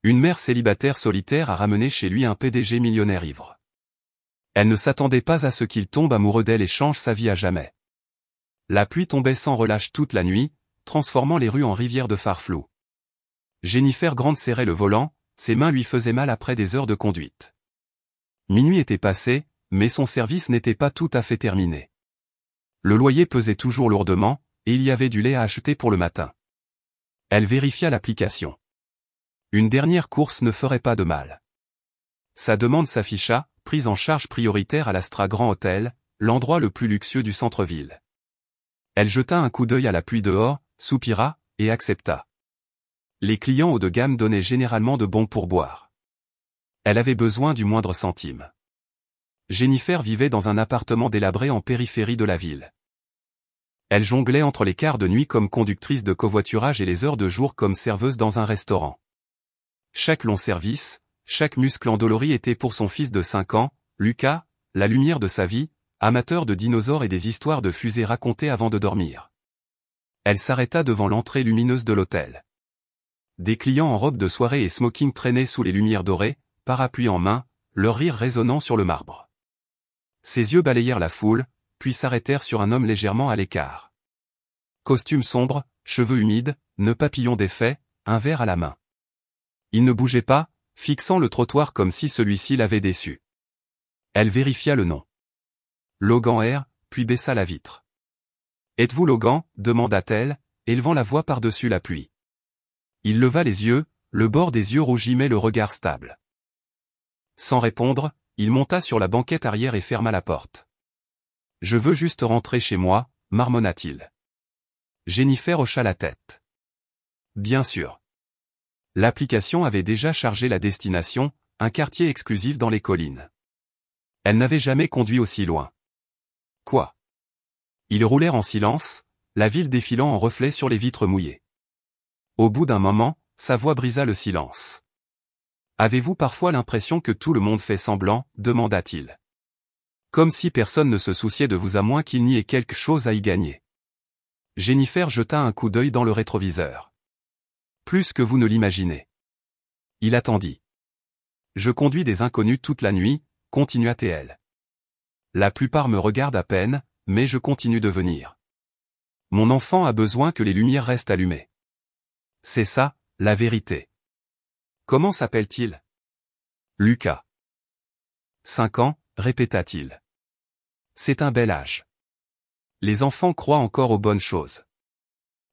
Une mère célibataire solitaire a ramené chez lui un PDG millionnaire ivre. Elle ne s'attendait pas à ce qu'il tombe amoureux d'elle et change sa vie à jamais. La pluie tombait sans relâche toute la nuit, transformant les rues en rivières de phare flou. Jennifer Grant serrait le volant, ses mains lui faisaient mal après des heures de conduite. Minuit était passé, mais son service n'était pas tout à fait terminé. Le loyer pesait toujours lourdement, et il y avait du lait à acheter pour le matin. Elle vérifia l'application. Une dernière course ne ferait pas de mal. Sa demande s'afficha, prise en charge prioritaire à l'Astra Grand Hotel, l'endroit le plus luxueux du centre-ville. Elle jeta un coup d'œil à la pluie dehors, soupira, et accepta. Les clients haut de gamme donnaient généralement de bons pourboires. Elle avait besoin du moindre centime. Jennifer vivait dans un appartement délabré en périphérie de la ville. Elle jonglait entre les quarts de nuit comme conductrice de covoiturage et les heures de jour comme serveuse dans un restaurant. Chaque long service, chaque muscle endolori était pour son fils de 5 ans, Lucas, la lumière de sa vie, amateur de dinosaures et des histoires de fusées racontées avant de dormir. Elle s'arrêta devant l'entrée lumineuse de l'hôtel. Des clients en robe de soirée et smoking traînaient sous les lumières dorées, parapluie en main, leur rire résonnant sur le marbre. Ses yeux balayèrent la foule, puis s'arrêtèrent sur un homme légèrement à l'écart. Costume sombre, cheveux humides, nœud papillon défait, un verre à la main. Il ne bougeait pas, fixant le trottoir comme si celui-ci l'avait déçu. Elle vérifia le nom. Logan R, puis baissa la vitre. « Êtes-vous Logan » demanda-t-elle, élevant la voix par-dessus la pluie. Il leva les yeux, le bord des yeux rougis mais le regard stable. Sans répondre, il monta sur la banquette arrière et ferma la porte. « Je veux juste rentrer chez moi » marmonna-t-il. Jennifer hocha la tête. Bien sûr. L'application avait déjà chargé la destination, un quartier exclusif dans les collines. Elle n'avait jamais conduit aussi loin. Quoi? Ils roulèrent en silence, la ville défilant en reflets sur les vitres mouillées. Au bout d'un moment, sa voix brisa le silence. « Avez-vous parfois l'impression que tout le monde fait semblant » demanda-t-il. « Comme si personne ne se souciait de vous à moins qu'il n'y ait quelque chose à y gagner. » Jennifer jeta un coup d'œil dans le rétroviseur. « Plus que vous ne l'imaginez. » Il attendit. « Je conduis des inconnus toute la nuit » continua-t-elle. « La plupart me regardent à peine, mais je continue de venir. Mon enfant a besoin que les lumières restent allumées. C'est ça, la vérité. » Comment s'appelle-t-il? Lucas. 5 ans, répéta-t-il. C'est un bel âge. Les enfants croient encore aux bonnes choses.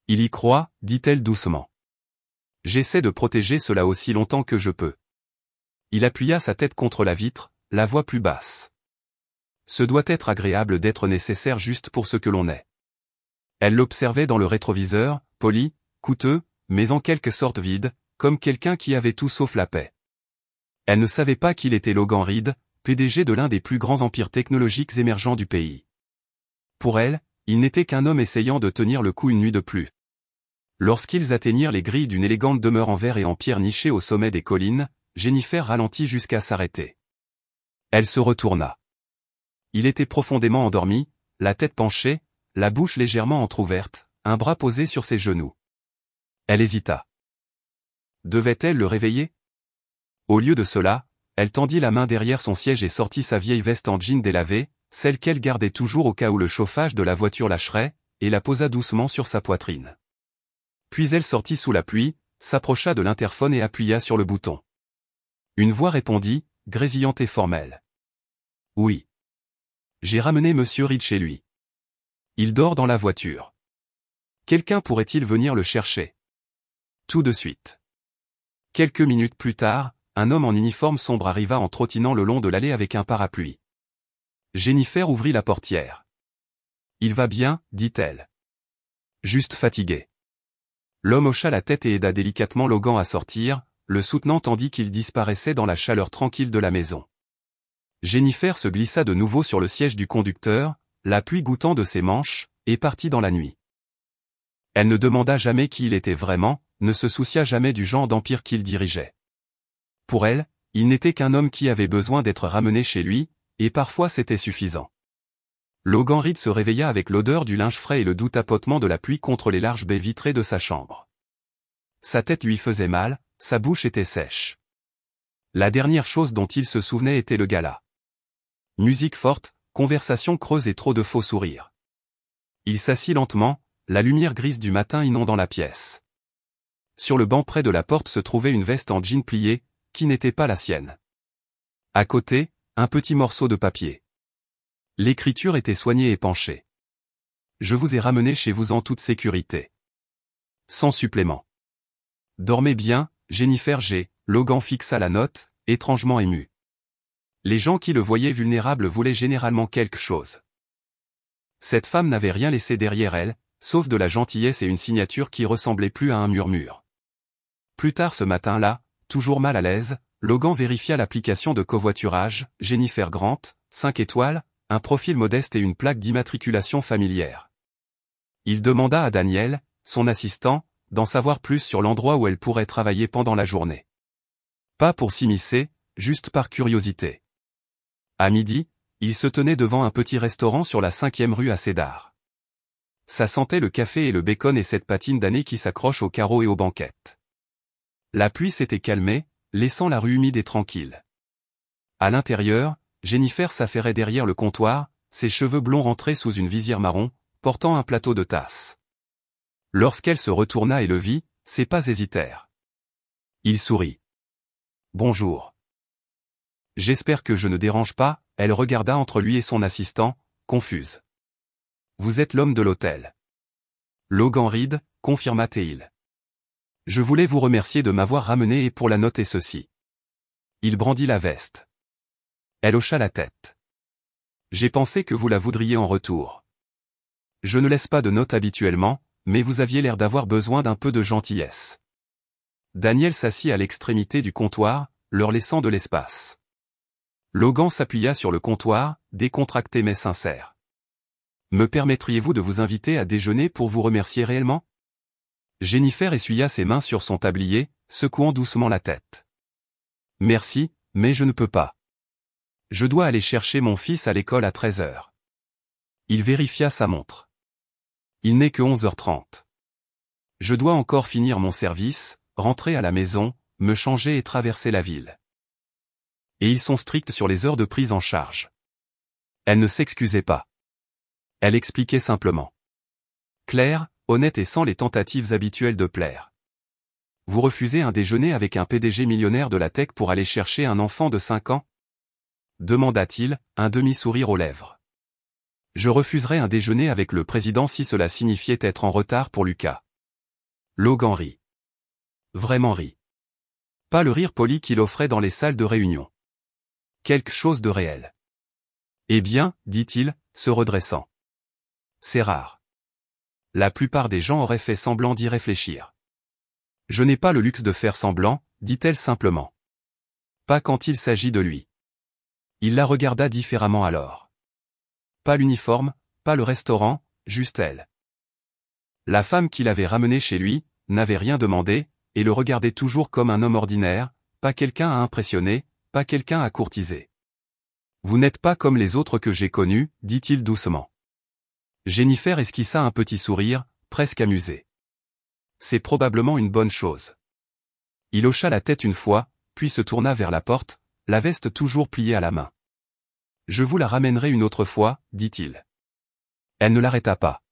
Il y croit, dit-elle doucement. J'essaie de protéger cela aussi longtemps que je peux. Il appuya sa tête contre la vitre, la voix plus basse. Ce doit être agréable d'être nécessaire juste pour ce que l'on est. Elle l'observait dans le rétroviseur, poli, coûteux, mais en quelque sorte vide, comme quelqu'un qui avait tout sauf la paix. Elle ne savait pas qu'il était Logan Reed, PDG de l'un des plus grands empires technologiques émergents du pays. Pour elle, il n'était qu'un homme essayant de tenir le coup une nuit de plus. Lorsqu'ils atteignirent les grilles d'une élégante demeure en verre et en pierre nichée au sommet des collines, Jennifer ralentit jusqu'à s'arrêter. Elle se retourna. Il était profondément endormi, la tête penchée, la bouche légèrement entr'ouverte, un bras posé sur ses genoux. Elle hésita. Devait-elle le réveiller? Au lieu de cela, elle tendit la main derrière son siège et sortit sa vieille veste en jean délavée, celle qu'elle gardait toujours au cas où le chauffage de la voiture lâcherait, et la posa doucement sur sa poitrine. Puis elle sortit sous la pluie, s'approcha de l'interphone et appuya sur le bouton. Une voix répondit, grésillante et formelle. « Oui. J'ai ramené Monsieur Reed chez lui. Il dort dans la voiture. Quelqu'un pourrait-il venir le chercher? » Tout de suite. Quelques minutes plus tard, un homme en uniforme sombre arriva en trottinant le long de l'allée avec un parapluie. Jennifer ouvrit la portière. « Il va bien » dit-elle. « Juste fatigué. » L'homme hocha la tête et aida délicatement Logan à sortir, le soutenant tandis qu'il disparaissait dans la chaleur tranquille de la maison. Jennifer se glissa de nouveau sur le siège du conducteur, la pluie goûtant de ses manches, et partit dans la nuit. Elle ne demanda jamais qui il était vraiment, ne se soucia jamais du genre d'empire qu'il dirigeait. Pour elle, il n'était qu'un homme qui avait besoin d'être ramené chez lui, et parfois c'était suffisant. Logan Reed se réveilla avec l'odeur du linge frais et le doux tapotement de la pluie contre les larges baies vitrées de sa chambre. Sa tête lui faisait mal, sa bouche était sèche. La dernière chose dont il se souvenait était le gala. Musique forte, conversation creuse et trop de faux sourires. Il s'assit lentement, la lumière grise du matin inondant la pièce. Sur le banc près de la porte se trouvait une veste en jean plié, qui n'était pas la sienne. À côté, un petit morceau de papier. L'écriture était soignée et penchée. Je vous ai ramené chez vous en toute sécurité. Sans supplément. Dormez bien, Jennifer G. Logan fixa la note, étrangement ému. Les gens qui le voyaient vulnérable voulaient généralement quelque chose. Cette femme n'avait rien laissé derrière elle, sauf de la gentillesse et une signature qui ressemblait plus à un murmure. Plus tard ce matin-là, toujours mal à l'aise, Logan vérifia l'application de covoiturage, Jennifer Grant, 5 étoiles, un profil modeste et une plaque d'immatriculation familière. Il demanda à Daniel, son assistant, d'en savoir plus sur l'endroit où elle pourrait travailler pendant la journée. Pas pour s'immiscer, juste par curiosité. À midi, il se tenait devant un petit restaurant sur la 5e rue à Cédar. Ça sentait le café et le bacon et cette patine d'année qui s'accroche aux carreaux et aux banquettes. La pluie s'était calmée, laissant la rue humide et tranquille. À l'intérieur, Jennifer s'affairait derrière le comptoir, ses cheveux blonds rentrés sous une visière marron, portant un plateau de tasses. Lorsqu'elle se retourna et le vit, ses pas hésitèrent. Il sourit. « Bonjour. » « J'espère que je ne dérange pas », elle regarda entre lui et son assistant, confuse. « Vous êtes l'homme de l'hôtel. » Logan Reed, confirma-t-il. « Je voulais vous remercier de m'avoir ramené et pour la note et ceci. » Il brandit la veste. Elle hocha la tête. « J'ai pensé que vous la voudriez en retour. Je ne laisse pas de notes habituellement, mais vous aviez l'air d'avoir besoin d'un peu de gentillesse. » Daniel s'assit à l'extrémité du comptoir, leur laissant de l'espace. Logan s'appuya sur le comptoir, décontracté mais sincère. « Me permettriez-vous de vous inviter à déjeuner pour vous remercier réellement ?» Jennifer essuya ses mains sur son tablier, secouant doucement la tête. « Merci, mais je ne peux pas. Je dois aller chercher mon fils à l'école à 13h. » Il vérifia sa montre. « Il n'est que 11h30. Je dois encore finir mon service, rentrer à la maison, me changer et traverser la ville. Et ils sont stricts sur les heures de prise en charge. » Elle ne s'excusait pas. Elle expliquait simplement. Claire, honnête et sans les tentatives habituelles de plaire. « Vous refusez un déjeuner avec un PDG millionnaire de la tech pour aller chercher un enfant de 5 ans ?» demanda-t-il, un demi-sourire aux lèvres. « Je refuserais un déjeuner avec le président si cela signifiait être en retard pour Lucas. » Logan rit. Vraiment rit. Pas le rire poli qu'il offrait dans les salles de réunion. Quelque chose de réel. « Eh bien, dit-il, se redressant. C'est rare. La plupart des gens auraient fait semblant d'y réfléchir. Je n'ai pas le luxe de faire semblant, dit-elle simplement. Pas quand il s'agit de lui. Il la regarda différemment alors. Pas l'uniforme, pas le restaurant, juste elle. La femme qu'il avait ramenée chez lui, n'avait rien demandé, et le regardait toujours comme un homme ordinaire, pas quelqu'un à impressionner, pas quelqu'un à courtiser. « Vous n'êtes pas comme les autres que j'ai connus, dit-il doucement. Jennifer esquissa un petit sourire, presque amusé. C'est probablement une bonne chose. Il hocha la tête une fois, puis se tourna vers la porte, la veste toujours pliée à la main. Je vous la ramènerai une autre fois, dit-il. Elle ne l'arrêta pas.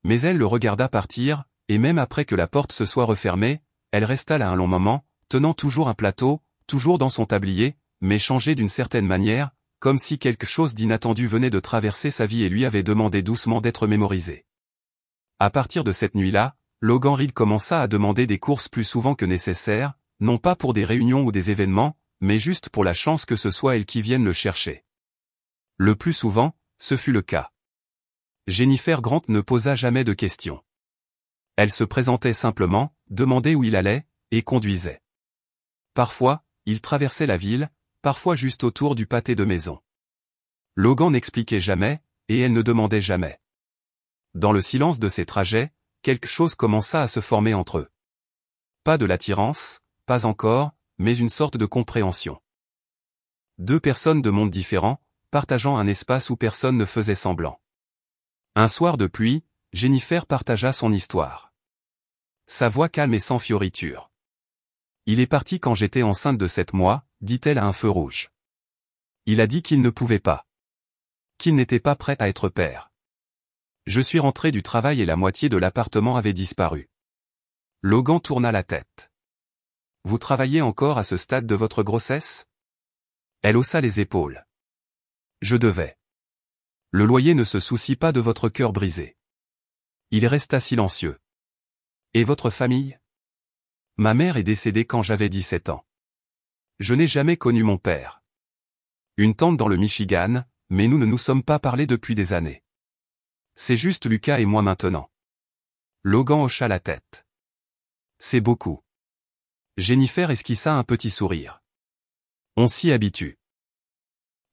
Mais elle le regarda partir, et même après que la porte se soit refermée, elle resta là un long moment, tenant toujours un plateau, toujours dans son tablier, mais changé d'une certaine manière, comme si quelque chose d'inattendu venait de traverser sa vie et lui avait demandé doucement d'être mémorisé. À partir de cette nuit-là, Logan Reed commença à demander des courses plus souvent que nécessaire, non pas pour des réunions ou des événements, mais juste pour la chance que ce soit elle qui vienne le chercher. Le plus souvent, ce fut le cas. Jennifer Grant ne posa jamais de questions. Elle se présentait simplement, demandait où il allait, et conduisait. Parfois, il traversait la ville, parfois juste autour du pâté de maison. Logan n'expliquait jamais, et elle ne demandait jamais. Dans le silence de ces trajets, quelque chose commença à se former entre eux. Pas de l'attirance, pas encore, mais une sorte de compréhension. Deux personnes de mondes différents, partageant un espace où personne ne faisait semblant. Un soir de pluie, Jennifer partagea son histoire. Sa voix calme et sans fioriture. Il est parti quand j'étais enceinte de 7 mois, dit-elle à un feu rouge. Il a dit qu'il ne pouvait pas. Qu'il n'était pas prêt à être père. Je suis rentré du travail et la moitié de l'appartement avait disparu. Logan tourna la tête. Vous travaillez encore à ce stade de votre grossesse? Elle haussa les épaules. Je devais. Le loyer ne se soucie pas de votre cœur brisé. Il resta silencieux. Et votre famille? Ma mère est décédée quand j'avais 17 ans. Je n'ai jamais connu mon père. Une tante dans le Michigan, mais nous ne nous sommes pas parlé depuis des années. C'est juste Lucas et moi maintenant. Logan hocha la tête. C'est beaucoup. Jennifer esquissa un petit sourire. On s'y habitue.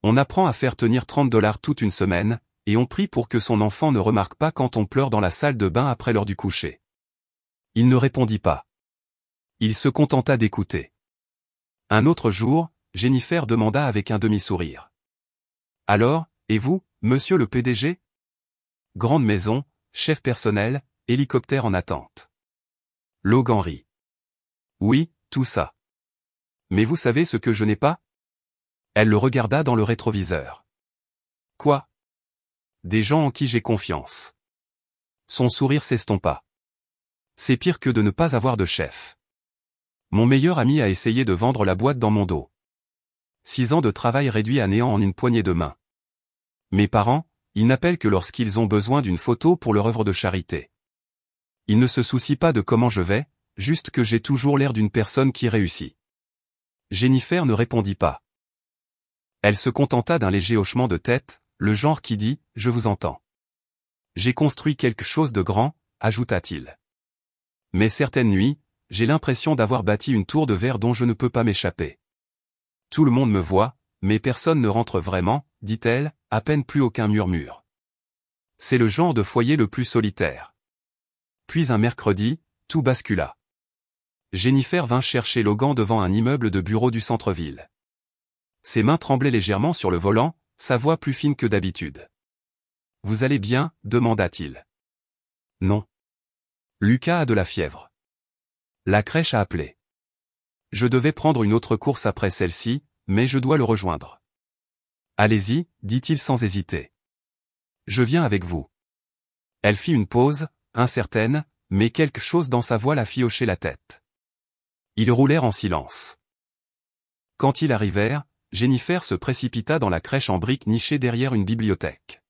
On apprend à faire tenir $30 toute une semaine, et on prie pour que son enfant ne remarque pas quand on pleure dans la salle de bain après l'heure du coucher. Il ne répondit pas. Il se contenta d'écouter. Un autre jour, Jennifer demanda avec un demi-sourire. Alors, et vous, monsieur le PDG? Grande maison, chef personnel, hélicoptère en attente. Logan rit. Oui, tout ça. Mais vous savez ce que je n'ai pas? Elle le regarda dans le rétroviseur. Quoi? Des gens en qui j'ai confiance. Son sourire s'estompa. C'est pire que de ne pas avoir de chef. Mon meilleur ami a essayé de vendre la boîte dans mon dos. 6 ans de travail réduit à néant en une poignée de main. Mes parents, ils n'appellent que lorsqu'ils ont besoin d'une photo pour leur œuvre de charité. Ils ne se soucient pas de comment je vais, juste que j'ai toujours l'air d'une personne qui réussit. Jennifer ne répondit pas. Elle se contenta d'un léger hochement de tête, le genre qui dit « Je vous entends ». J'ai construit quelque chose de grand, ajouta-t-il. Mais certaines nuits, j'ai l'impression d'avoir bâti une tour de verre dont je ne peux pas m'échapper. Tout le monde me voit, mais personne ne rentre vraiment, dit-elle, à peine plus aucun murmure. C'est le genre de foyer le plus solitaire. Puis un mercredi, tout bascula. Jennifer vint chercher Logan devant un immeuble de bureaux du centre-ville. Ses mains tremblaient légèrement sur le volant, sa voix plus fine que d'habitude. « Vous allez bien ?» demanda-t-il. « Non. Lucas a de la fièvre. La crèche a appelé. Je devais prendre une autre course après celle-ci, mais je dois le rejoindre. Allez-y, dit-il sans hésiter. Je viens avec vous. Elle fit une pause, incertaine, mais quelque chose dans sa voix la fit hocher la tête. Ils roulèrent en silence. Quand ils arrivèrent, Jennifer se précipita dans la crèche en briques nichée derrière une bibliothèque.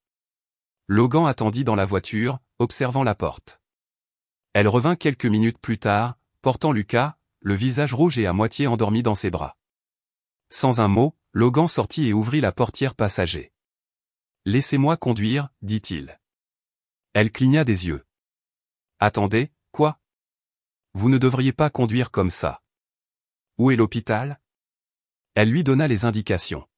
Logan attendit dans la voiture, observant la porte. Elle revint quelques minutes plus tard, portant Lucas, le visage rouge et à moitié endormi dans ses bras. Sans un mot, Logan sortit et ouvrit la portière passager. « Laissez-moi conduire, dit-il. » Elle cligna des yeux. « Attendez, quoi? Vous ne devriez pas conduire comme ça. Où est l'hôpital? » Elle lui donna les indications.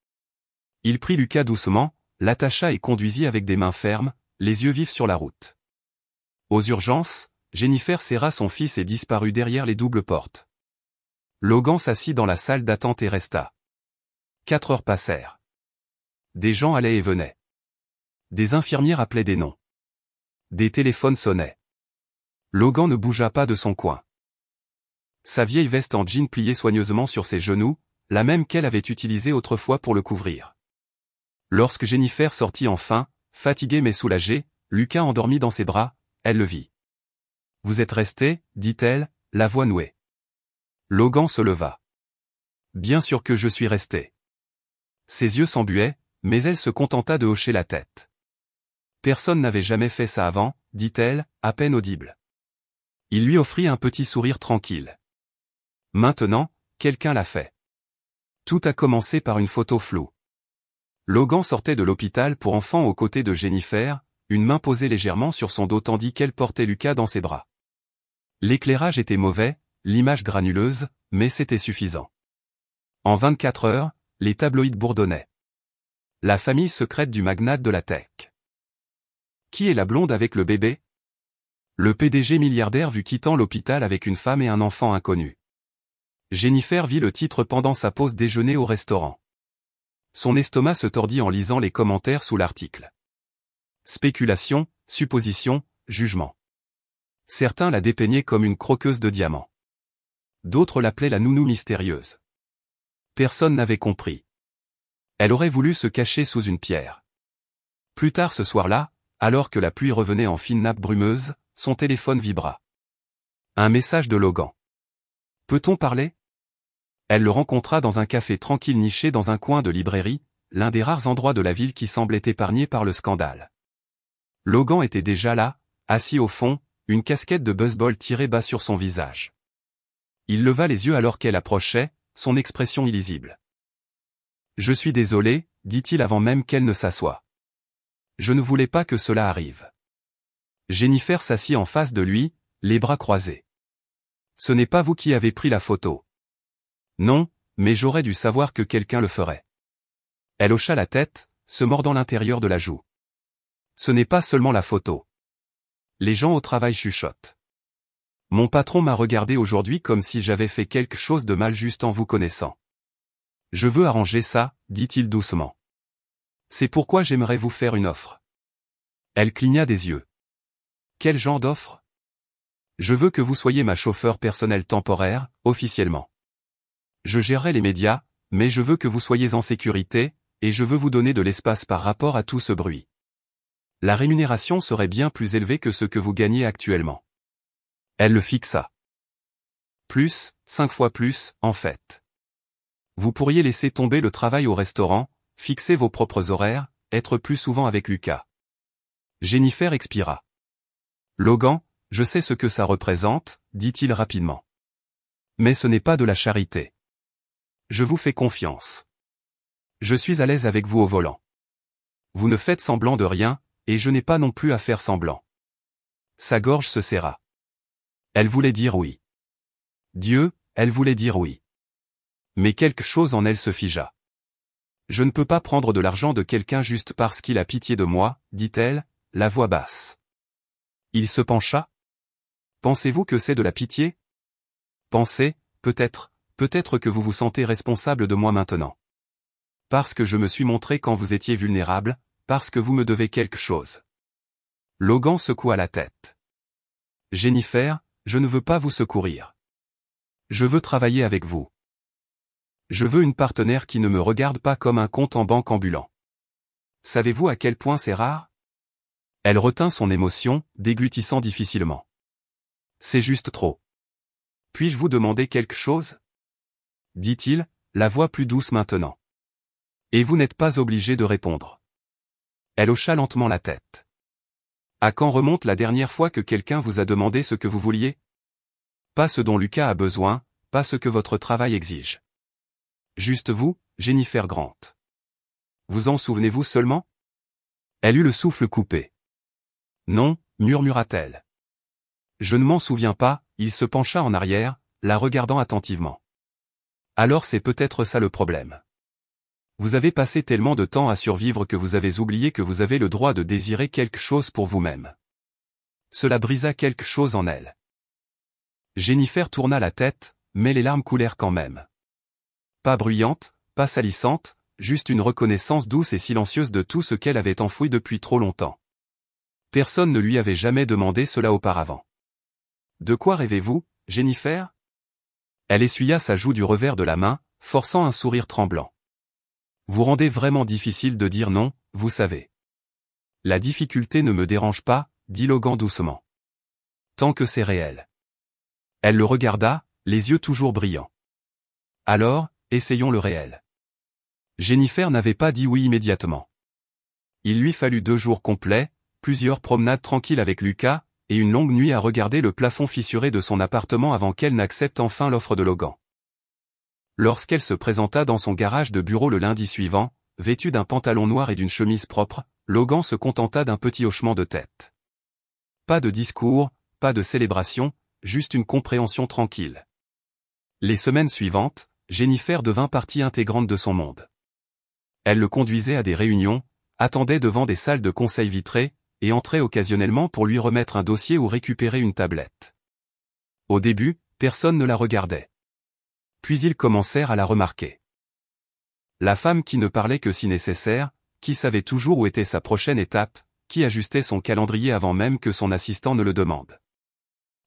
Il prit Lucas doucement, l'attacha et conduisit avec des mains fermes, les yeux vifs sur la route. Aux urgences, Jennifer serra son fils et disparut derrière les doubles portes. Logan s'assit dans la salle d'attente et resta. 4 heures passèrent. Des gens allaient et venaient. Des infirmières appelaient des noms. Des téléphones sonnaient. Logan ne bougea pas de son coin. Sa vieille veste en jean pliée soigneusement sur ses genoux, la même qu'elle avait utilisée autrefois pour le couvrir. Lorsque Jennifer sortit enfin, fatiguée mais soulagée, Lucas endormi dans ses bras, elle le vit. « Vous êtes resté, dit-elle, la voix nouée. Logan se leva. « Bien sûr que je suis resté. » Ses yeux s'embuaient, mais elle se contenta de hocher la tête. « Personne n'avait jamais fait ça avant, dit-elle, à peine audible. » Il lui offrit un petit sourire tranquille. « Maintenant, quelqu'un l'a fait. » Tout a commencé par une photo floue. Logan sortait de l'hôpital pour enfants aux côtés de Jennifer, une main posée légèrement sur son dos tandis qu'elle portait Lucas dans ses bras. L'éclairage était mauvais, l'image granuleuse, mais c'était suffisant. En 24 heures, les tabloïds bourdonnaient. La famille secrète du magnate de la tech. Qui est la blonde avec le bébé? Le PDG milliardaire vu quittant l'hôpital avec une femme et un enfant inconnu. Jennifer vit le titre pendant sa pause déjeuner au restaurant. Son estomac se tordit en lisant les commentaires sous l'article. Spéculation, supposition, jugement. Certains la dépeignaient comme une croqueuse de diamants. d'autres l'appelaient la nounou mystérieuse. Personne n'avait compris. Elle aurait voulu se cacher sous une pierre. Plus tard ce soir-là, alors que la pluie revenait en fine nappe brumeuse, son téléphone vibra. Un message de Logan. Peut-on parler? Elle le rencontra dans un café tranquille niché dans un coin de librairie, l'un des rares endroits de la ville qui semblait épargné par le scandale. Logan était déjà là, assis au fond, une casquette de baseball tirée bas sur son visage. Il leva les yeux alors qu'elle approchait, son expression illisible. « Je suis désolé, dit-il avant même qu'elle ne s'assoie. Je ne voulais pas que cela arrive. » Jennifer s'assit en face de lui, les bras croisés. « Ce n'est pas vous qui avez pris la photo. »« Non, mais j'aurais dû savoir que quelqu'un le ferait. » Elle hocha la tête, se mordant l'intérieur de la joue. « Ce n'est pas seulement la photo. Les gens au travail chuchotent. Mon patron m'a regardé aujourd'hui comme si j'avais fait quelque chose de mal juste en vous connaissant. Je veux arranger ça, dit-il doucement. C'est pourquoi j'aimerais vous faire une offre. » Elle cligna des yeux. « Quel genre d'offre? » Je veux que vous soyez ma chauffeur personnel temporaire, officiellement. Je gérerai les médias, mais je veux que vous soyez en sécurité, et je veux vous donner de l'espace par rapport à tout ce bruit. La rémunération serait bien plus élevée que ce que vous gagnez actuellement. Elle le fixa. Plus, 5 fois plus, en fait. Vous pourriez laisser tomber le travail au restaurant, fixer vos propres horaires, être plus souvent avec Lucas. Jennifer expira. Logan, je sais ce que ça représente, dit-il rapidement. Mais ce n'est pas de la charité. Je vous fais confiance. Je suis à l'aise avec vous au volant. Vous ne faites semblant de rien, et je n'ai pas non plus à faire semblant. Sa gorge se serra. Elle voulait dire oui. Dieu, elle voulait dire oui. Mais quelque chose en elle se figea. Je ne peux pas prendre de l'argent de quelqu'un juste parce qu'il a pitié de moi, dit-elle, la voix basse. Il se pencha. Pensez-vous que c'est de la pitié? Pensez, peut-être que vous vous sentez responsable de moi maintenant. Parce que je me suis montré quand vous étiez vulnérable, parce que vous me devez quelque chose. Logan secoua la tête. Jennifer, je ne veux pas vous secourir. Je veux travailler avec vous. Je veux une partenaire qui ne me regarde pas comme un compte en banque ambulant. Savez-vous à quel point c'est rare? Elle retint son émotion, déglutissant difficilement. C'est juste trop. Puis-je vous demander quelque chose? Dit-il, la voix plus douce maintenant. Et vous n'êtes pas obligé de répondre. Elle hocha lentement la tête. À quand remonte la dernière fois que quelqu'un vous a demandé ce que vous vouliez? Pas ce dont Lucas a besoin, pas ce que votre travail exige. Juste vous, Jennifer Grant. Vous en souvenez-vous seulement? Elle eut le souffle coupé. Non, murmura-t-elle. Je ne m'en souviens pas, il se pencha en arrière, la regardant attentivement. Alors c'est peut-être ça le problème. Vous avez passé tellement de temps à survivre que vous avez oublié que vous avez le droit de désirer quelque chose pour vous-même. Cela brisa quelque chose en elle. Jennifer tourna la tête, mais les larmes coulèrent quand même. Pas bruyante, pas salissante, juste une reconnaissance douce et silencieuse de tout ce qu'elle avait enfoui depuis trop longtemps. Personne ne lui avait jamais demandé cela auparavant. De quoi rêvez-vous, Jennifer? Elle essuya sa joue du revers de la main, forçant un sourire tremblant. Vous rendez vraiment difficile de dire non, vous savez. La difficulté ne me dérange pas, dit Logan doucement. Tant que c'est réel. Elle le regarda, les yeux toujours brillants. Alors, essayons le réel. Jennifer n'avait pas dit oui immédiatement. Il lui fallut 2 jours complets, plusieurs promenades tranquilles avec Lucas, et une longue nuit à regarder le plafond fissuré de son appartement avant qu'elle n'accepte enfin l'offre de Logan. Lorsqu'elle se présenta dans son garage de bureau le lundi suivant, vêtue d'un pantalon noir et d'une chemise propre, Logan se contenta d'un petit hochement de tête. Pas de discours, pas de célébration, juste une compréhension tranquille. Les semaines suivantes, Jennifer devint partie intégrante de son monde. Elle le conduisait à des réunions, attendait devant des salles de conseil vitrées, et entrait occasionnellement pour lui remettre un dossier ou récupérer une tablette. Au début, personne ne la regardait. Puis ils commencèrent à la remarquer. La femme qui ne parlait que si nécessaire, qui savait toujours où était sa prochaine étape, qui ajustait son calendrier avant même que son assistant ne le demande.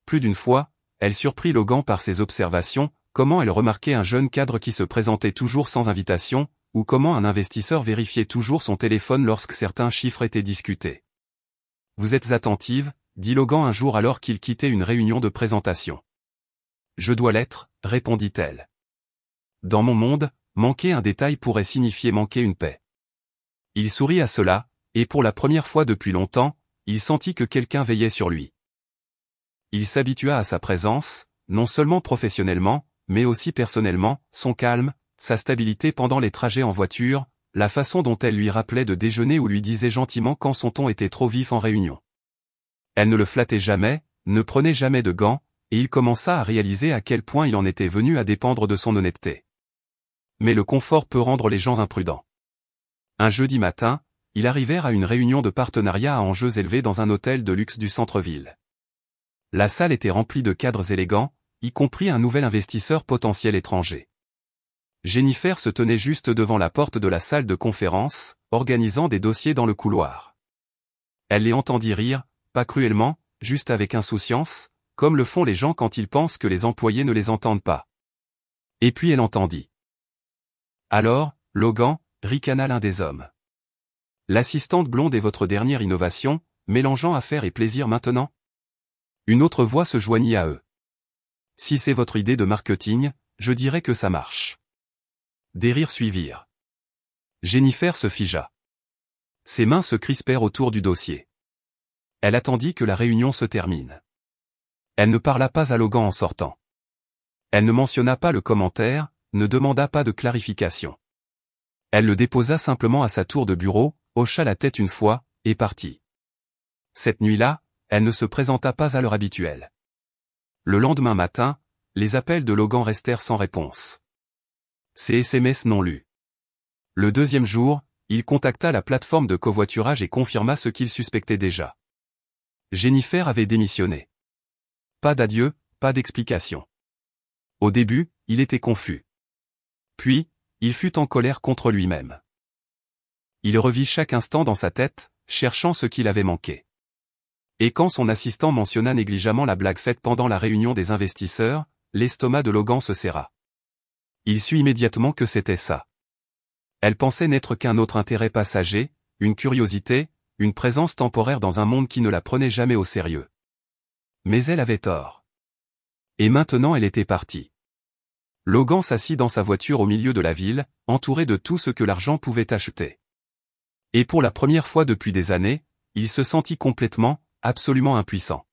Plus d'une fois, elle surprit Logan par ses observations, comment elle remarquait un jeune cadre qui se présentait toujours sans invitation, ou comment un investisseur vérifiait toujours son téléphone lorsque certains chiffres étaient discutés. « Vous êtes attentive » dit Logan un jour alors qu'il quittait une réunion de présentation. « Je dois l'être » répondit-elle. « Dans mon monde, manquer un détail pourrait signifier manquer une paix. » Il sourit à cela, et pour la première fois depuis longtemps, il sentit que quelqu'un veillait sur lui. Il s'habitua à sa présence, non seulement professionnellement, mais aussi personnellement, son calme, sa stabilité pendant les trajets en voiture, la façon dont elle lui rappelait de déjeuner ou lui disait gentiment quand son ton était trop vif en réunion. Elle ne le flattait jamais, ne prenait jamais de gants, et il commença à réaliser à quel point il en était venu à dépendre de son honnêteté. Mais le confort peut rendre les gens imprudents. Un jeudi matin, ils arrivèrent à une réunion de partenariat à enjeux élevés dans un hôtel de luxe du centre-ville. La salle était remplie de cadres élégants, y compris un nouvel investisseur potentiel étranger. Jennifer se tenait juste devant la porte de la salle de conférence, organisant des dossiers dans le couloir. Elle les entendit rire, pas cruellement, juste avec insouciance, comme le font les gens quand ils pensent que les employés ne les entendent pas. Et puis elle entendit. « Alors, Logan » ricana l'un des hommes. « L'assistante blonde est votre dernière innovation, mélangeant affaires et plaisir maintenant ?» Une autre voix se joignit à eux. « Si c'est votre idée de marketing, je dirais que ça marche. » Des rires suivirent. Jennifer se figea. Ses mains se crispèrent autour du dossier. Elle attendit que la réunion se termine. Elle ne parla pas à Logan en sortant. Elle ne mentionna pas le commentaire, ne demanda pas de clarification. Elle le déposa simplement à sa tour de bureau, hocha la tête une fois, et partit. Cette nuit-là, elle ne se présenta pas à l'heure habituelle. Le lendemain matin, les appels de Logan restèrent sans réponse. Ses SMS non lus. Le deuxième jour, il contacta la plateforme de covoiturage et confirma ce qu'il suspectait déjà. Jennifer avait démissionné. Pas d'adieu, pas d'explication. Au début, il était confus. Puis, il fut en colère contre lui-même. Il revit chaque instant dans sa tête, cherchant ce qu'il avait manqué. Et quand son assistant mentionna négligemment la blague faite pendant la réunion des investisseurs, l'estomac de Logan se serra. Il sut immédiatement que c'était ça. Elle pensait n'être qu'un autre intérêt passager, une curiosité, une présence temporaire dans un monde qui ne la prenait jamais au sérieux. Mais elle avait tort. Et maintenant elle était partie. Logan s'assit dans sa voiture au milieu de la ville, entouré de tout ce que l'argent pouvait acheter. Et pour la première fois depuis des années, il se sentit complètement, absolument impuissant.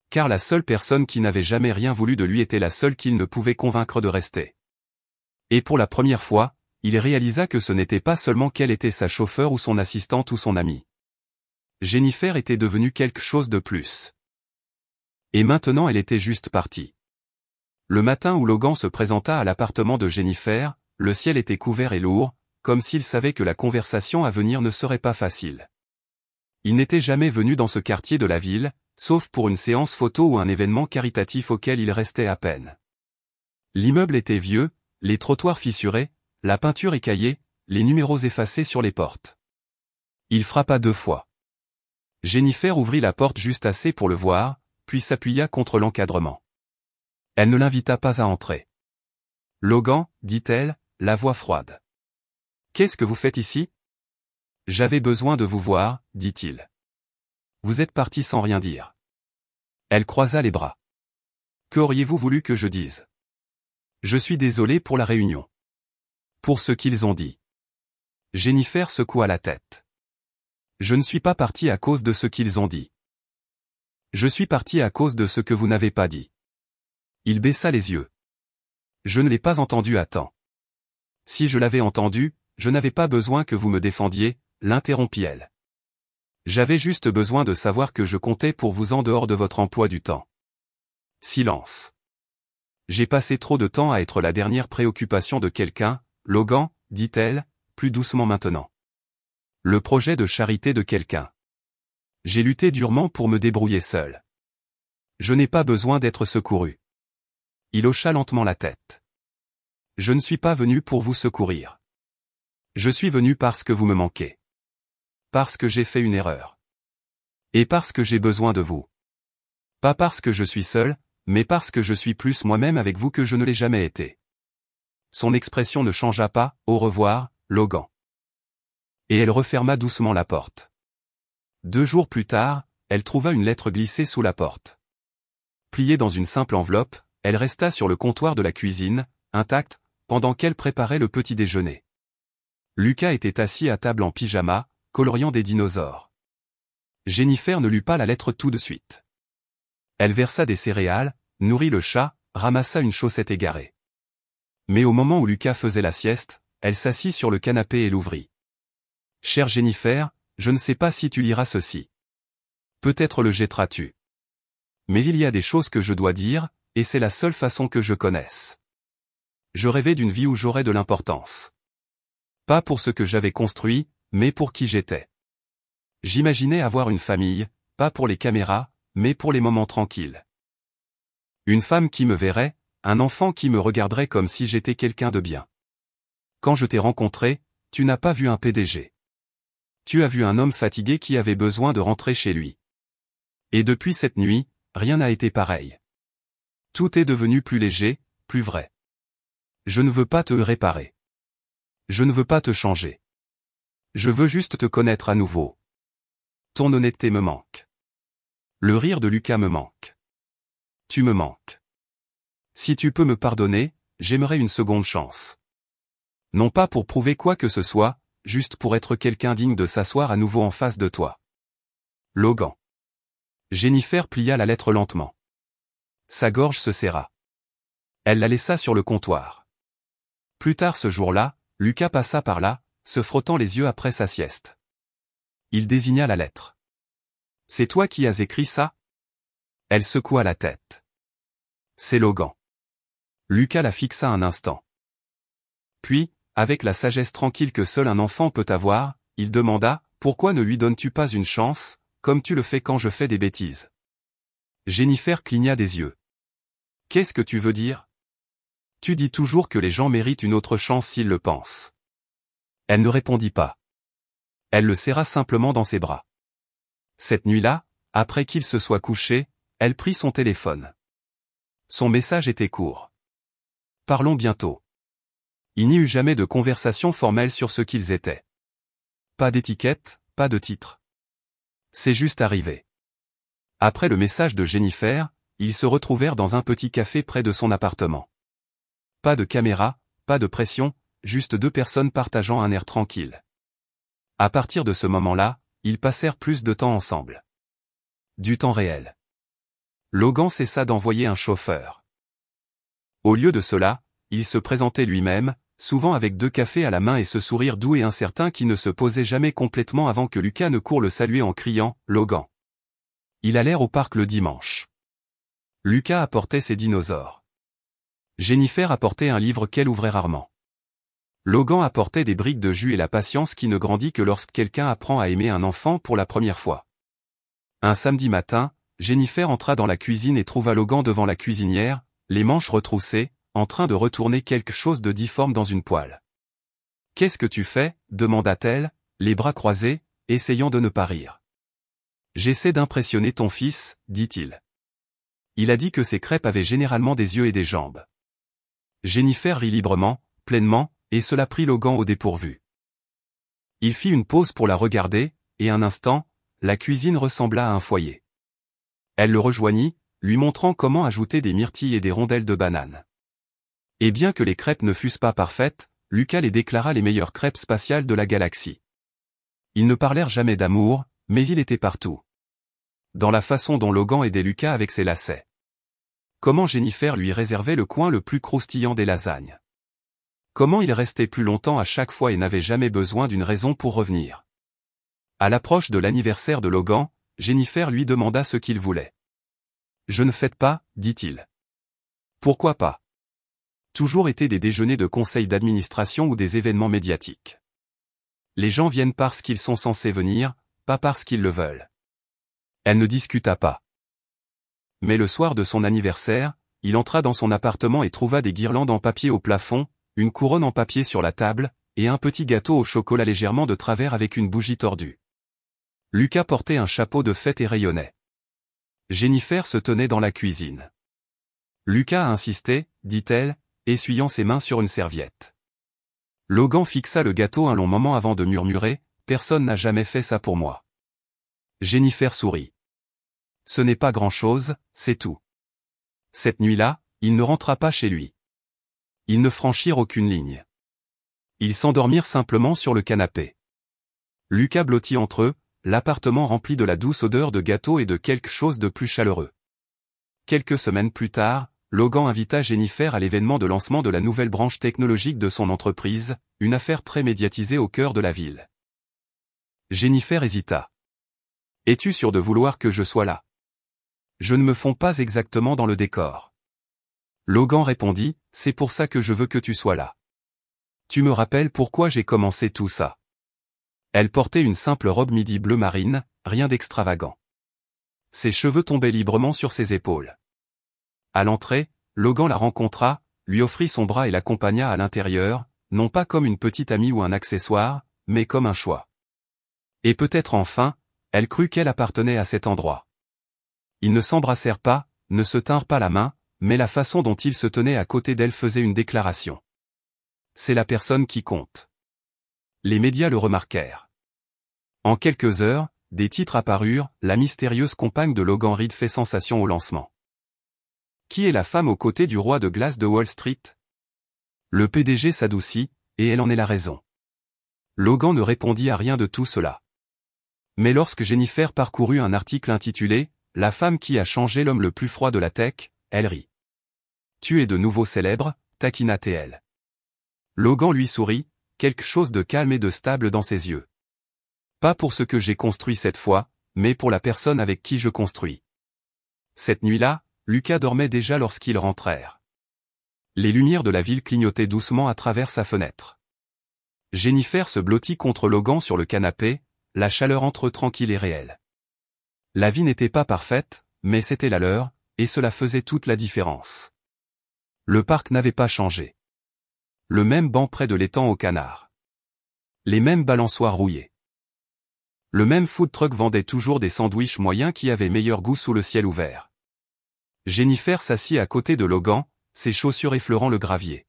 Car la seule personne qui n'avait jamais rien voulu de lui était la seule qu'il ne pouvait convaincre de rester. Et pour la première fois, il réalisa que ce n'était pas seulement qu'elle était sa chauffeur ou son assistante ou son amie. Jennifer était devenue quelque chose de plus. Et maintenant elle était juste partie. Le matin où Logan se présenta à l'appartement de Jennifer, le ciel était couvert et lourd, comme s'il savait que la conversation à venir ne serait pas facile. Il n'était jamais venu dans ce quartier de la ville, sauf pour une séance photo ou un événement caritatif auquel il restait à peine. L'immeuble était vieux, les trottoirs fissurés, la peinture écaillée, les numéros effacés sur les portes. Il frappa 2 fois. Jennifer ouvrit la porte juste assez pour le voir, puis s'appuya contre l'encadrement. Elle ne l'invita pas à entrer. « Logan » dit-elle, la voix froide. « Qu'est-ce que vous faites ici ?»« J'avais besoin de vous voir » dit-il. « Vous êtes parti sans rien dire. » Elle croisa les bras. « Qu'auriez-vous voulu que je dise ?»« Je suis désolé pour la réunion. » « Pour ce qu'ils ont dit. » Jennifer secoua la tête. « Je ne suis pas parti à cause de ce qu'ils ont dit. Je suis parti à cause de ce que vous n'avez pas dit. » Il baissa les yeux. « Je ne l'ai pas entendu à temps. »« Si je l'avais entendu, je n'avais pas besoin que vous me défendiez, » l'interrompit-elle. « J'avais juste besoin de savoir que je comptais pour vous en dehors de votre emploi du temps. » Silence. « J'ai passé trop de temps à être la dernière préoccupation de quelqu'un, Logan, dit-elle, plus doucement maintenant. Le projet de charité de quelqu'un. J'ai lutté durement pour me débrouiller seul. Je n'ai pas besoin d'être secouru. » Il hocha lentement la tête. « Je ne suis pas venu pour vous secourir. Je suis venu parce que vous me manquez. Parce que j'ai fait une erreur. Et parce que j'ai besoin de vous. Pas parce que je suis seul, mais parce que je suis plus moi-même avec vous que je ne l'ai jamais été. Son expression ne changea pas, au revoir, Logan. Et elle referma doucement la porte. 2 jours plus tard, elle trouva une lettre glissée sous la porte. Pliée dans une simple enveloppe, elle resta sur le comptoir de la cuisine, intacte, pendant qu'elle préparait le petit déjeuner. Lucas était assis à table en pyjama, coloriant des dinosaures. Jennifer ne lut pas la lettre tout de suite. Elle versa des céréales, nourrit le chat, ramassa une chaussette égarée. Mais au moment où Lucas faisait la sieste, elle s'assit sur le canapé et l'ouvrit. « Chère Jennifer, je ne sais pas si tu liras ceci. Peut-être le jetteras-tu. Mais il y a des choses que je dois dire, et c'est la seule façon que je connaisse. Je rêvais d'une vie où j'aurais de l'importance. Pas pour ce que j'avais construit, mais pour qui j'étais. J'imaginais avoir une famille, pas pour les caméras, mais pour les moments tranquilles. Une femme qui me verrait, un enfant qui me regarderait comme si j'étais quelqu'un de bien. Quand je t'ai rencontré, tu n'as pas vu un PDG. Tu as vu un homme fatigué qui avait besoin de rentrer chez lui. Et depuis cette nuit, rien n'a été pareil. Tout est devenu plus léger, plus vrai. Je ne veux pas te réparer. Je ne veux pas te changer. Je veux juste te connaître à nouveau. Ton honnêteté me manque. Le rire de Lucas me manque. Tu me manques. Si tu peux me pardonner, j'aimerais une seconde chance. Non pas pour prouver quoi que ce soit, juste pour être quelqu'un digne de s'asseoir à nouveau en face de toi. Logan. Jennifer plia la lettre lentement. Sa gorge se serra. Elle la laissa sur le comptoir. Plus tard ce jour-là, Lucas passa par là, se frottant les yeux après sa sieste. Il désigna la lettre. « C'est toi qui as écrit ça ?» Elle secoua la tête. « C'est Logan. » Lucas la fixa un instant. Puis, avec la sagesse tranquille que seul un enfant peut avoir, il demanda « Pourquoi ne lui donnes-tu pas une chance, comme tu le fais quand je fais des bêtises ?» Jennifer cligna des yeux. « Qu'est-ce que tu veux dire ? Tu dis toujours que les gens méritent une autre chance s'ils le pensent. » Elle ne répondit pas. Elle le serra simplement dans ses bras. Cette nuit-là, après qu'il se soit couché, elle prit son téléphone. Son message était court. « Parlons bientôt. » Il n'y eut jamais de conversation formelle sur ce qu'ils étaient. Pas d'étiquette, pas de titre. C'est juste arrivé. Après le message de Jennifer, ils se retrouvèrent dans un petit café près de son appartement. Pas de caméra, pas de pression, juste 2 personnes partageant un air tranquille. À partir de ce moment-là, ils passèrent plus de temps ensemble. Du temps réel. Logan cessa d'envoyer un chauffeur. Au lieu de cela, il se présentait lui-même, souvent avec 2 cafés à la main et ce sourire doux et incertain qui ne se posait jamais complètement avant que Lucas ne court le saluer en criant « Logan ». Il allèrent au parc le dimanche. Lucas apportait ses dinosaures. Jennifer apportait un livre qu'elle ouvrait rarement. Logan apportait des briques de jus et la patience qui ne grandit que lorsque quelqu'un apprend à aimer un enfant pour la première fois. Un samedi matin, Jennifer entra dans la cuisine et trouva Logan devant la cuisinière, les manches retroussées, en train de retourner quelque chose de difforme dans une poêle. « Qu'est-ce que tu fais » demanda-t-elle, les bras croisés, essayant de ne pas rire. « J'essaie d'impressionner ton fils, dit-il. Il a dit que ses crêpes avaient généralement des yeux et des jambes. » Jennifer rit librement, pleinement, et cela prit Logan au dépourvu. Il fit une pause pour la regarder, et un instant, la cuisine ressembla à un foyer. Elle le rejoignit, lui montrant comment ajouter des myrtilles et des rondelles de banane. Et bien que les crêpes ne fussent pas parfaites, Lucas les déclara les meilleures crêpes spatiales de la galaxie. Ils ne parlèrent jamais d'amour, mais il était partout. Dans la façon dont Logan aidait Lucas avec ses lacets. Comment Jennifer lui réservait le coin le plus croustillant des lasagnes. Comment il restait plus longtemps à chaque fois et n'avait jamais besoin d'une raison pour revenir. À l'approche de l'anniversaire de Logan, Jennifer lui demanda ce qu'il voulait. « Je ne fête pas, dit-il. »« Pourquoi pas ? Toujours été des déjeuners de conseil d'administration ou des événements médiatiques. Les gens viennent parce qu'ils sont censés venir, pas parce qu'ils le veulent. » Elle ne discuta pas. Mais le soir de son anniversaire, il entra dans son appartement et trouva des guirlandes en papier au plafond, une couronne en papier sur la table, et un petit gâteau au chocolat légèrement de travers avec une bougie tordue. Lucas portait un chapeau de fête et rayonnait. Jennifer se tenait dans la cuisine. Lucas a insisté, dit-elle, essuyant ses mains sur une serviette. Logan fixa le gâteau un long moment avant de murmurer, « Personne n'a jamais fait ça pour moi. » Jennifer sourit. « Ce n'est pas grand-chose, c'est tout. » Cette nuit-là, il ne rentra pas chez lui. Ils ne franchirent aucune ligne. Ils s'endormirent simplement sur le canapé. Lucas blottit entre eux, l'appartement rempli de la douce odeur de gâteau et de quelque chose de plus chaleureux. Quelques semaines plus tard, Logan invita Jennifer à l'événement de lancement de la nouvelle branche technologique de son entreprise, une affaire très médiatisée au cœur de la ville. Jennifer hésita. « Es-tu sûr de vouloir que je sois là ? Je ne me fonds pas exactement dans le décor. » Logan répondit, « C'est pour ça que je veux que tu sois là. Tu me rappelles pourquoi j'ai commencé tout ça. » Elle portait une simple robe midi bleu marine, rien d'extravagant. Ses cheveux tombaient librement sur ses épaules. À l'entrée, Logan la rencontra, lui offrit son bras et l'accompagna à l'intérieur, non pas comme une petite amie ou un accessoire, mais comme un choix. Et peut-être enfin, elle crut qu'elle appartenait à cet endroit. Ils ne s'embrassèrent pas, ne se tinrent pas la main, mais la façon dont ils se tenaient à côté d'elle faisait une déclaration. C'est la personne qui compte. Les médias le remarquèrent. En quelques heures, des titres apparurent, la mystérieuse compagne de Logan Reed fait sensation au lancement. Qui est la femme aux côtés du roi de glace de Wall Street? Le PDG s'adoucit, et elle en est la raison. Logan ne répondit à rien de tout cela. Mais lorsque Jennifer parcourut un article intitulé « La femme qui a changé l'homme le plus froid de la tech », elle rit. « Tu es de nouveau célèbre », taquina-t-elle. Logan lui sourit, quelque chose de calme et de stable dans ses yeux. Pas pour ce que j'ai construit cette fois, mais pour la personne avec qui je construis. Cette nuit-là, Lucas dormait déjà lorsqu'ils rentrèrent. Les lumières de la ville clignotaient doucement à travers sa fenêtre. Jennifer se blottit contre Logan sur le canapé, la chaleur entre eux tranquille et réelle. La vie n'était pas parfaite, mais c'était la leur, et cela faisait toute la différence. Le parc n'avait pas changé. Le même banc près de l'étang au canard. Les mêmes balançoires rouillés. Le même food truck vendait toujours des sandwichs moyens qui avaient meilleur goût sous le ciel ouvert. Jennifer s'assit à côté de Logan, ses chaussures effleurant le gravier.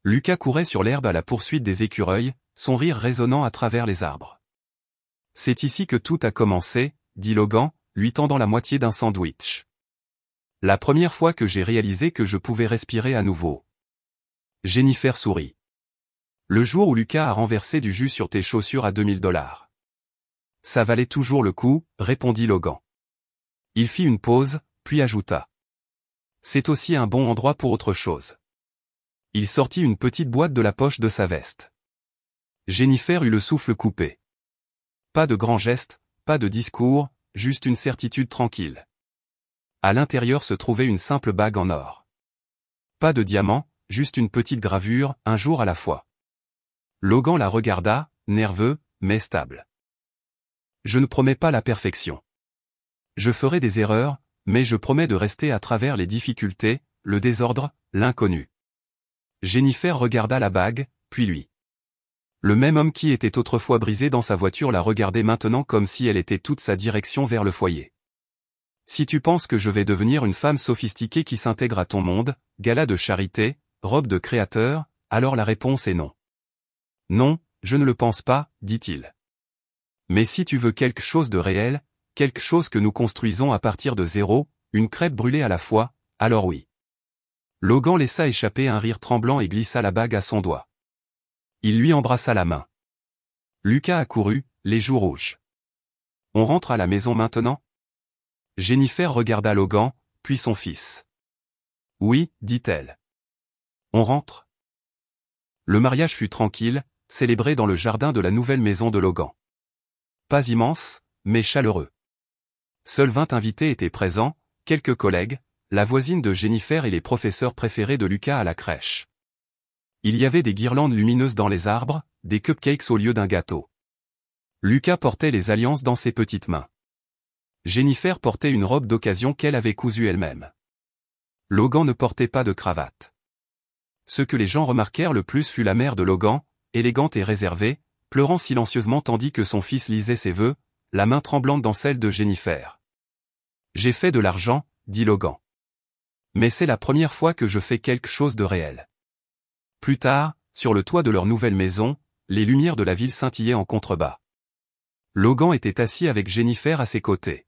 Lucas courait sur l'herbe à la poursuite des écureuils, son rire résonnant à travers les arbres. « C'est ici que tout a commencé », dit Logan, lui tendant la moitié d'un sandwich. « La première fois que j'ai réalisé que je pouvais respirer à nouveau. » Jennifer sourit. « Le jour où Lucas a renversé du jus sur tes chaussures à $2000. »« Ça valait toujours le coup », répondit Logan. Il fit une pause, puis ajouta. « C'est aussi un bon endroit pour autre chose. » Il sortit une petite boîte de la poche de sa veste. Jennifer eut le souffle coupé. Pas de grands gestes, pas de discours, juste une certitude tranquille. À l'intérieur se trouvait une simple bague en or. Pas de diamant, juste une petite gravure, un jour à la fois. Logan la regarda, nerveux, mais stable. Je ne promets pas la perfection. Je ferai des erreurs, mais je promets de rester à travers les difficultés, le désordre, l'inconnu. Jennifer regarda la bague, puis lui. Le même homme qui était autrefois brisé dans sa voiture la regardait maintenant comme si elle était toute sa direction vers le foyer. Si tu penses que je vais devenir une femme sophistiquée qui s'intègre à ton monde, gala de charité, robe de créateur, alors la réponse est non. Non, je ne le pense pas, dit-il. Mais si tu veux quelque chose de réel, quelque chose que nous construisons à partir de zéro, une crêpe brûlée à la fois, alors oui. Logan laissa échapper un rire tremblant et glissa la bague à son doigt. Il lui embrassa la main. Lucas accourut, les joues rouges. On rentre à la maison maintenant? Jennifer regarda Logan, puis son fils. Oui, dit-elle. On rentre? Le mariage fut tranquille, célébré dans le jardin de la nouvelle maison de Logan. Pas immense, mais chaleureux. Seuls 20 invités étaient présents, quelques collègues, la voisine de Jennifer et les professeurs préférés de Lucas à la crèche. Il y avait des guirlandes lumineuses dans les arbres, des cupcakes au lieu d'un gâteau. Lucas portait les alliances dans ses petites mains. Jennifer portait une robe d'occasion qu'elle avait cousue elle-même. Logan ne portait pas de cravate. Ce que les gens remarquèrent le plus fut la mère de Logan, élégante et réservée, pleurant silencieusement tandis que son fils lisait ses vœux, la main tremblante dans celle de Jennifer. « J'ai fait de l'argent », dit Logan. Mais c'est la première fois que je fais quelque chose de réel. Plus tard, sur le toit de leur nouvelle maison, les lumières de la ville scintillaient en contrebas. Logan était assis avec Jennifer à ses côtés.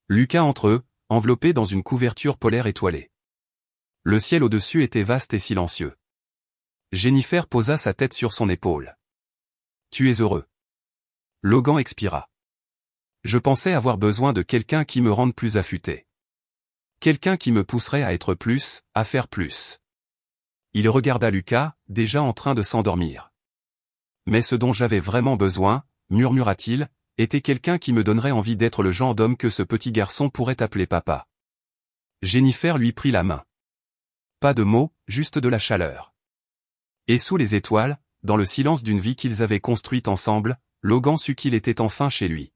Lucas entre eux, enveloppé dans une couverture polaire étoilée. Le ciel au-dessus était vaste et silencieux. Jennifer posa sa tête sur son épaule. « Tu es heureux. » Logan expira. « Je pensais avoir besoin de quelqu'un qui me rende plus affûté. Quelqu'un qui me pousserait à être plus, à faire plus. » Il regarda Lucas, déjà en train de s'endormir. « Mais ce dont j'avais vraiment besoin, murmura-t-il, était quelqu'un qui me donnerait envie d'être le genre d'homme que ce petit garçon pourrait appeler papa. » Jennifer lui prit la main. Pas de mots, juste de la chaleur. Et sous les étoiles, dans le silence d'une vie qu'ils avaient construite ensemble, Logan sut qu'il était enfin chez lui.